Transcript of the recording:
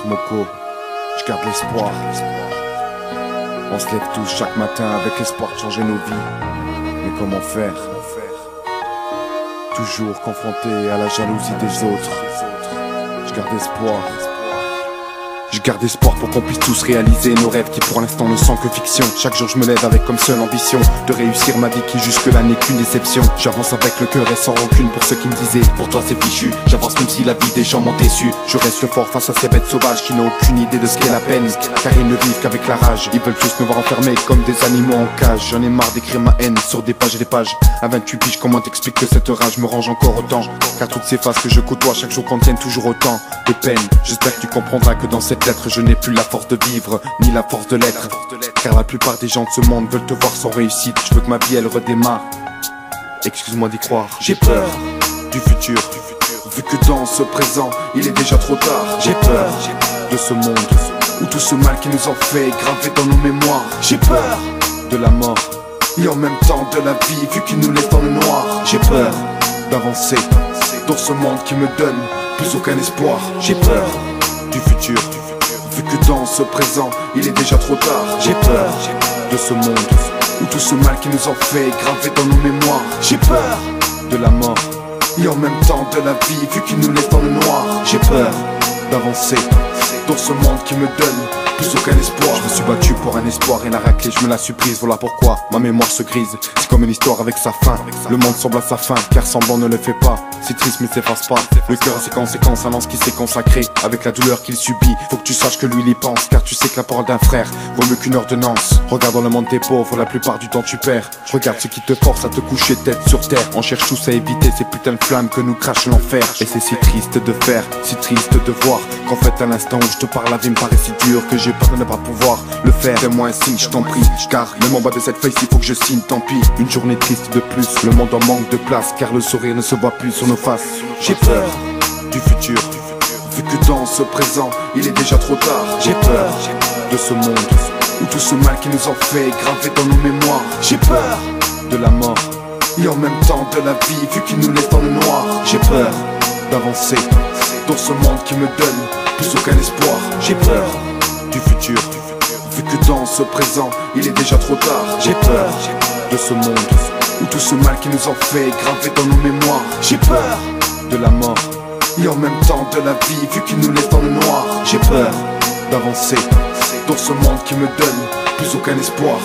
Smoko, je garde l'espoir. On se lève tous chaque matin avec l'espoir de changer nos vies. Mais comment faire? Toujours confronté à la jalousie des autres. Je garde espoir. Je garde espoir pour qu'on puisse tous réaliser nos rêves qui pour l'instant ne sont que fiction. Chaque jour je me lève avec comme seule ambition de réussir ma vie qui jusque-là n'est qu'une déception. J'avance avec le cœur et sans rancune pour ceux qui me disaient pour toi c'est fichu. J'avance même si la vie des gens m'ont déçu. Je reste fort face à ces bêtes sauvages qui n'ont aucune idée de ce qu'est la peine, car ils ne vivent qu'avec la rage. Ils veulent tous me voir enfermé comme des animaux en cage. J'en ai marre d'écrire ma haine sur des pages et des pages. À 28 piges, comment t'expliques que cette rage me range encore autant? Car toutes ces faces que je côtoie chaque jour contiennent toujours autant de peine. J'espère que tu comprendras que dans cette lettre je n'ai plus la force de vivre, ni la force de l'être. Car la plupart des gens de ce monde veulent te voir sans réussite. Je veux que ma vie elle redémarre. Excuse-moi d'y croire. J'ai peur du futur, vu que dans ce présent il est déjà trop tard. J'ai peur de ce monde où tout ce mal qui nous en fait gravé dans nos mémoires. J'ai peur de la mort et en même temps de la vie vu qu'il nous laisse dans le noir. J'ai peur d'avancer dans ce monde qui me donne plus aucun espoir. J'ai peur du futur, vu que dans ce présent il est déjà trop tard. J'ai peur de ce monde où tout ce mal qui nous en fait gravé dans nos mémoires. J'ai peur de la mort et en même temps de la vie vu qu'il nous laisse dans le noir. J'ai peur d'avancer dans ce monde qui me donne plus aucun espoir. Je me suis battu pour un espoir et la raclée je me la suis prise. Voilà pourquoi ma mémoire se grise. C'est comme une histoire avec sa fin. Le monde semble à sa fin car semblant ne le fait pas. C'est triste mais s'efface pas. Le cœur a ses conséquences, un lance qui s'est consacré avec la douleur qu'il subit. Faut que tu saches que lui il y pense, car tu sais que la parole d'un frère vaut mieux qu'une ordonnance. Regarde dans le monde des pauvres, la plupart du temps tu perds. Regarde ce qui te force à te coucher tête sur terre. On cherche tous à éviter ces putains de flammes que nous crache l'enfer. Et c'est si triste de faire, si triste de voir qu'en fait à l'instant où je te parle la vie me paraît si dure que j'ai peur de ne pas pouvoir le faire. Fais-moi un signe, je t'en prie, car même en bas de cette feuille il faut que je signe, tant pis. Une journée triste de plus, le monde en manque de place, car le sourire ne se voit plus sur nos faces. J'ai peur du futur, vu que dans ce présent il est déjà trop tard. J'ai peur de ce monde où tout ce mal qui nous en fait gravé dans nos mémoires. J'ai peur de la mort et en même temps de la vie vu qu'il nous laisse dans le noir. J'ai peur d'avancer dans ce monde qui me donne plus aucun espoir. J'ai peur du futur, vu que dans ce présent il est déjà trop tard. J'ai peur de ce monde où tout ce mal qui nous en fait gravé dans nos mémoires. J'ai peur de la mort et en même temps de la vie vu qu'il nous laisse dans le noir. J'ai peur d'avancer dans ce monde qui me donne plus aucun espoir.